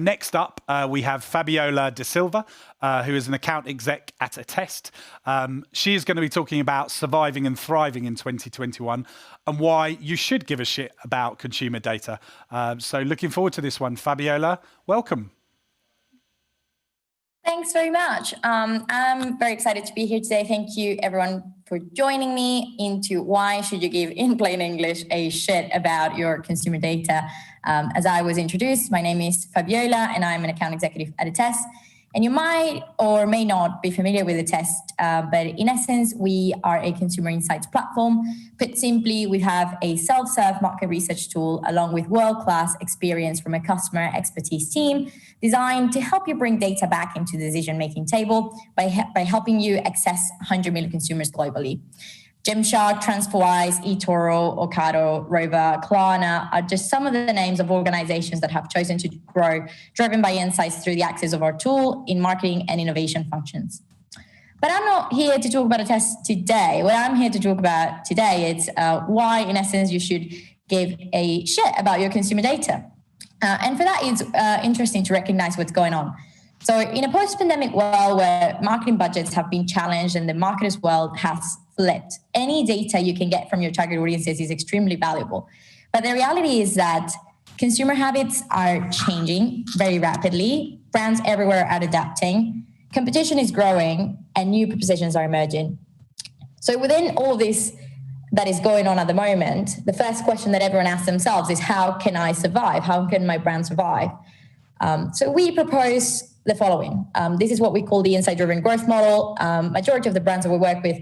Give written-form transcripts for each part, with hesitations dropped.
next up, we have Fabiola Da Silva, who is an account exec at Attest. She is going to be talking about surviving and thriving in 2021 and why you should give a shit about consumer data. So looking forward to this one. Fabiola, welcome. Thanks very much. I'm very excited to be here today. Thank you, everyone, for joining me into why should you give, in plain English, a shit about your consumer data. As I was introduced, my name is Fabiola, and I'm an account executive at Attest. And you might or may not be familiar with Attest, but in essence, we are a consumer insights platform. Put simply, we have a self-serve market research tool along with world-class experience from a customer expertise team designed to help you bring data back into the decision-making table by helping you access 100 million consumers globally. Gymshark, TransferWise, eToro, Ocado, Rover, Klarna are just some of the names of organizations that have chosen to grow, driven by insights through the access of our tool in marketing and innovation functions. But I'm not here to talk about Attest today. What I'm here to talk about today is why, in essence, you should give a shit about your consumer data. And for that, it's interesting to recognize what's going on. So in a post-pandemic world where marketing budgets have been challenged and the market as well has flipped, any data you can get from your target audiences is extremely valuable. But the reality is that consumer habits are changing very rapidly. Brands everywhere are adapting. Competition is growing and new propositions are emerging. So within all this that is going on at the moment, the first question that everyone asks themselves is, how can I survive? How can my brand survive? So we propose the following. This is what we call the insight-driven growth model. Majority of the brands that we work with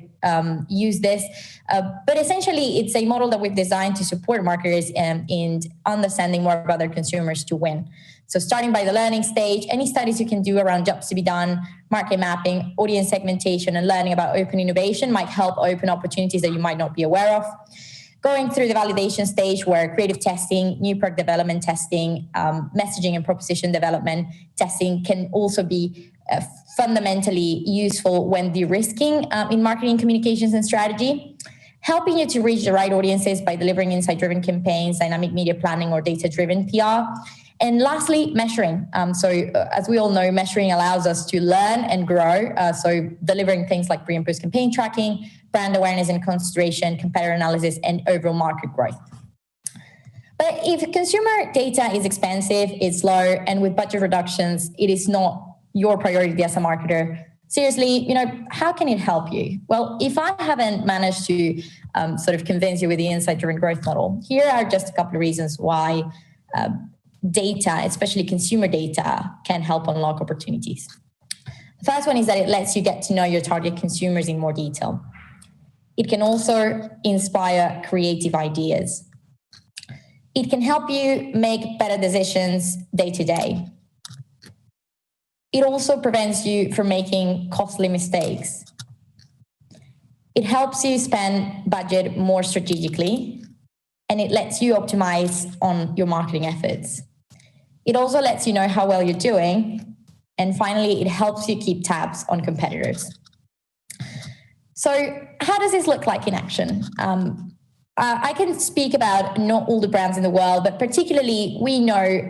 use this, but essentially it's a model that we've designed to support marketers in understanding more about their consumers to win. So starting by the learning stage, any studies you can do around jobs to be done, market mapping, audience segmentation, and learning about open innovation might help open opportunities that you might not be aware of. Going through the validation stage where creative testing, new product development testing, messaging and proposition development testing can also be fundamentally useful when de-risking in marketing communications and strategy. Helping you to reach the right audiences by delivering insight-driven campaigns, dynamic media planning, or data-driven PR. And lastly, measuring. So as we all know, measuring allows us to learn and grow. So delivering things like pre and post campaign tracking, brand awareness and consideration, competitor analysis, and overall market growth. But if consumer data is expensive, it's low, and with budget reductions, it is not your priority as a marketer, seriously, how can it help you? Well, if I haven't managed to sort of convince you with the insight-driven growth model, here are just a couple of reasons why data, especially consumer data, can help unlock opportunities. The first one is that it lets you get to know your target consumers in more detail. It can also inspire creative ideas. It can help you make better decisions day to day. It also prevents you from making costly mistakes. It helps you spend budget more strategically, and it lets you optimize on your marketing efforts. It also lets you know how well you're doing. And finally, it helps you keep tabs on competitors. So how does this look like in action? I can speak about not all the brands in the world, but particularly we know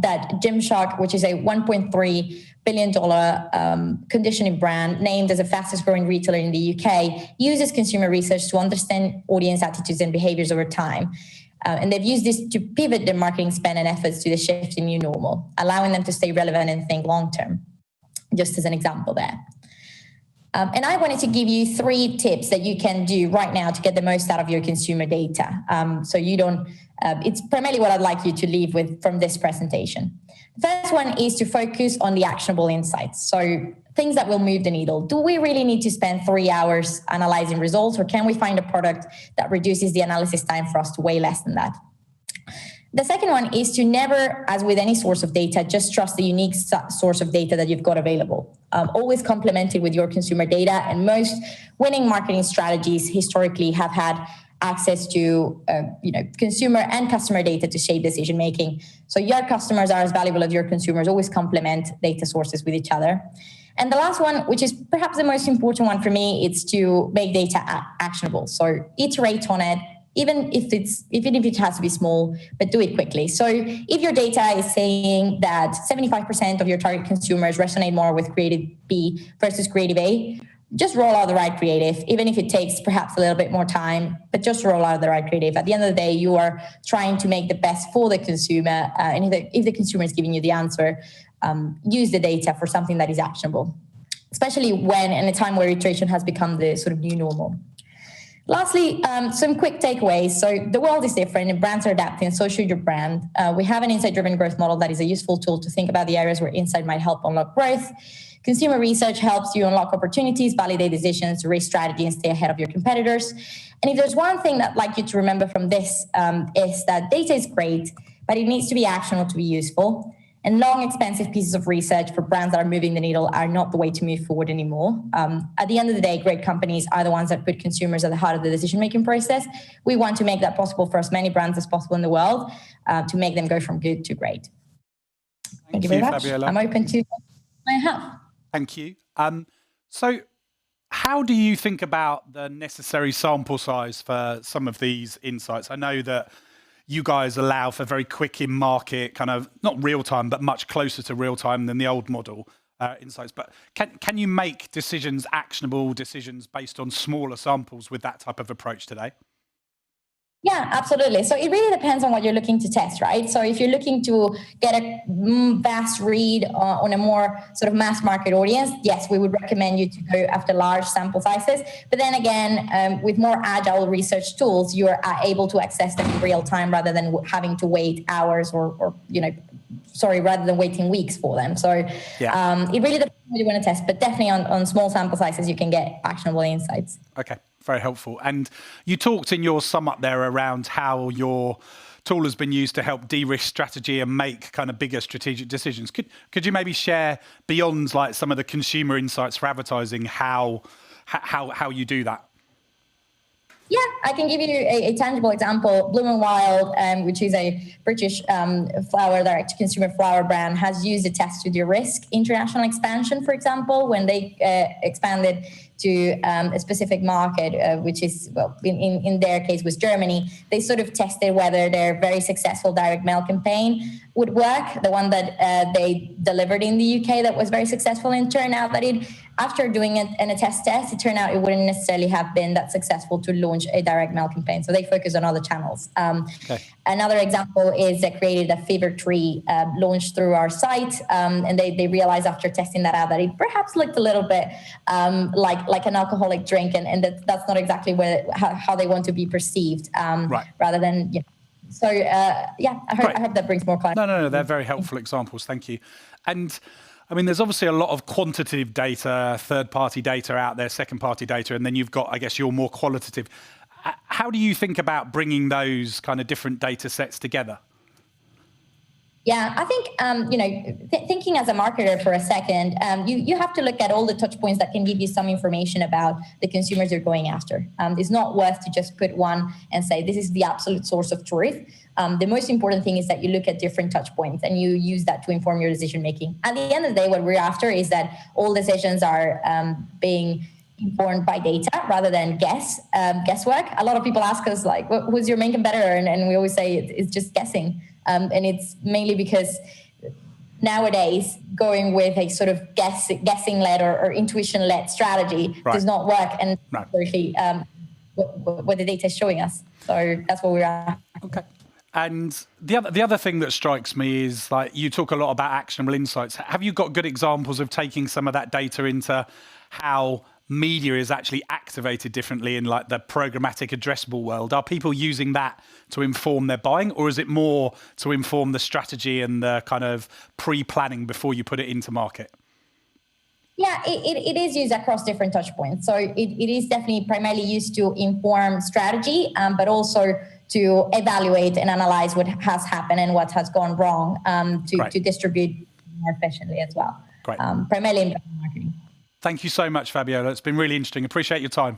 that Gymshark, which is a $1.3 billion conditioning brand named as the fastest growing retailer in the UK, uses consumer research to understand audience attitudes and behaviors over time. And they've used this to pivot their marketing spend and efforts to the shift in new normal, allowing them to stay relevant and think long term, just as an example there. And I wanted to give you 3 tips that you can do right now to get the most out of your consumer data. So you don't, it's primarily what I'd like you to leave with from this presentation. The first one is to focus on the actionable insights. So things that will move the needle. Do we really need to spend 3 hours analyzing results, or can we find a product that reduces the analysis time for us to way less than that? The second one is to never, as with any source of data, just trust the unique source of data that you've got available. Always complement it with your consumer data, and most winning marketing strategies historically have had access to consumer and customer data to shape decision making. So your customers are as valuable as your consumers. Always complement data sources with each other. And the last one, which is perhaps the most important one for me, it's to make data actionable. So iterate on it, even if it has to be small, but do it quickly. So if your data is saying that 75% of your target consumers resonate more with creative B versus creative A, just roll out the right creative, even if it takes perhaps a little bit more time, but just roll out the right creative. At the end of the day, you are trying to make the best for the consumer. And if the consumer is giving you the answer, use the data for something that is actionable, especially when in a time where iteration has become the sort of new normal. Lastly, some quick takeaways. So the world is different and brands are adapting, so should your brand. We have an insight-driven growth model that is a useful tool to think about the areas where insight might help unlock growth. Consumer research helps you unlock opportunities, validate decisions, raise strategy, and stay ahead of your competitors. And if there's one thing that I'd like you to remember from this is that data is great, but it needs to be actionable to be useful. And long, expensive pieces of research for brands that are moving the needle are not the way to move forward anymore. At the end of the day, great companies are the ones that put consumers at the heart of the decision-making process. We want to make that possible for as many brands as possible in the world to make them go from good to great. Thank you very much. Fabiola. I'm open to what I have. Thank you. So how do you think about the necessary sample size for some of these insights? I know that you guys allow for very quick in market, kind of not real time, but much closer to real time than the old model insights. But can you make decisions, actionable decisions based on smaller samples with that type of approach today? Yeah, absolutely. So it really depends on what you're looking to test, right? So if you're looking to get a vast read on a more sort of mass market audience, yes, we would recommend you to go after large sample sizes. But then again, with more agile research tools, you are able to access them in real time rather than having to wait hours or rather than waiting weeks for them. So it really depends on what you want to test, but definitely on small sample sizes, you can get actionable insights. Okay. Very helpful. And you talked in your sum up there around how your tool has been used to help de-risk strategy and make kind of bigger strategic decisions. Could you maybe share beyond like some of the consumer insights for advertising how you do that? Yeah, I can give you a tangible example. Bloom & Wild, which is a British flower direct-to-consumer flower brand, has used Attest to de-risk international expansion, for example, when they expanded to a specific market, which is, well, in their case was Germany. They sort of tested whether their very successful direct mail campaign would work, the one that they delivered in the UK that was very successful, and turned out that after doing an Attest test, it turned out it wouldn't necessarily have been that successful to launch a direct mail campaign. So they focus on other channels. Another example is they created a fever tree launched through our site, and they realized after testing that out that it perhaps looked a little bit like an alcoholic drink, and that's not exactly how they want to be perceived, rather than. So I hope that brings more clarity. No, they're very helpful examples. Thank you. And I mean, there's obviously a lot of quantitative data, third-party data out there, second-party data, and then you've got, I guess, your more qualitative. How do you think about bringing those kind of different data sets together? Yeah, I think, thinking as a marketer for a second, you have to look at all the touch points that can give you some information about the consumers you're going after. It's not worth to just put one and say, this is the absolute source of truth. The most important thing is that you look at different touch points and you use that to inform your decision making. At the end of the day, what we're after is that all decisions are being informed by data rather than guesswork. A lot of people ask us, like, who's your main competitor? And we always say it's just guessing. And it's mainly because nowadays going with a sort of guessing-led or intuition-led strategy does not work, and actually what the data is showing us. So that's what we're at. Okay. And the other thing that strikes me is, like, you talk a lot about actionable insights. Have you got good examples of taking some of that data into how media is actually activated differently in like the programmatic addressable world? Are people using that to inform their buying, or is it more to inform the strategy and the kind of pre-planning before you put it into market? Yeah, it is used across different touch points. So it is definitely primarily used to inform strategy, but also to evaluate and analyze what has happened and what has gone wrong, to distribute more efficiently as well. Great. Primarily in marketing. Thank you so much, Fabiola. It's been really interesting. Appreciate your time.